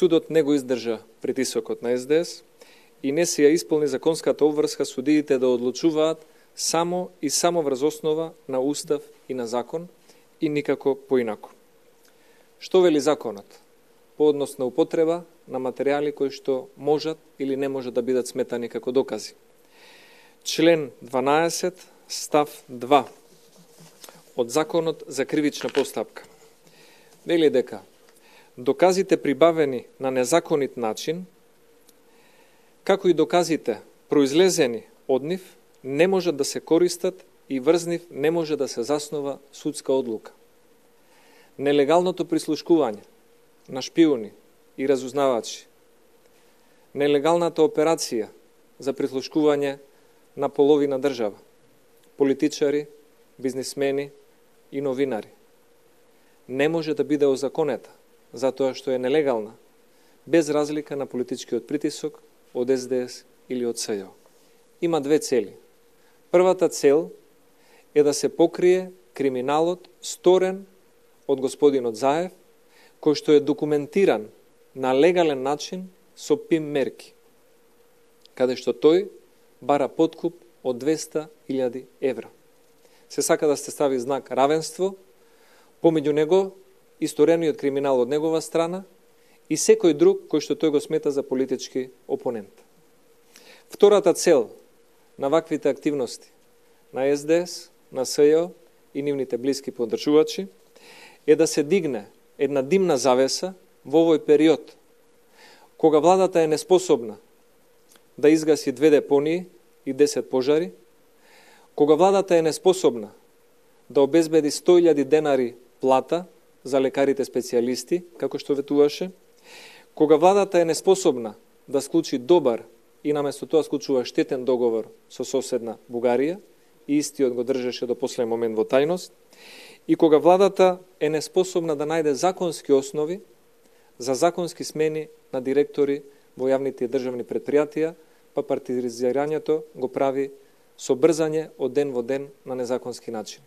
судот не го издржа притисокот на СДС и не се ја исполни законската обврска судиите да одлучуваат само и само врз основа на устав и на закон и никако поинако. Што вели законот по однос на употреба на материјали кои што можат или не можат да бидат сметани како докази? Член 12, став 2 од Законот за кривична постапка вели дека доказите прибавени на незаконит начин, како и доказите произлезени од нив, не можат да се користат и врз нив не може да се заснова судска одлука. Нелегалното прислушкување на шпиони и разузнавачи, нелегалната операција за прислушкување на половина држава, политичари, бизнисмени и новинари, не може да биде озаконета, затоа што е нелегална, без разлика на политичкиот притисок од СДС или од СЈО. Има две цели. Првата цел е да се покрие криминалот сторен од господинот Заев, кој што е документиран на легален начин со ПИМ мерки, каде што тој бара подкуп од 200.000 евра. Се сака да се стави знак равенство помеѓу него, исторениот криминал од негова страна и секој друг кој што тој го смета за политички опонент. Втората цел на ваквите активности на СДС, на СЈО и нивните блиски поддржувачи е да се дигне една димна завеса во овој период, кога владата е неспособна да изгаси 2 депонии и 10 пожари, кога владата е неспособна да обезбеди 100.000 денари плата за лекарите специјалисти, како што ветуваше, кога владата е неспособна да склучи добар и наместо тоа склучува штетен договор со соседна Бугарија и истиот го држеше до последен момент во тајност, и кога владата е неспособна да најде законски основи за законски смени на директори во јавните државни предпријатија, па партизирањето го прави со брзање од ден во ден на незаконски начин.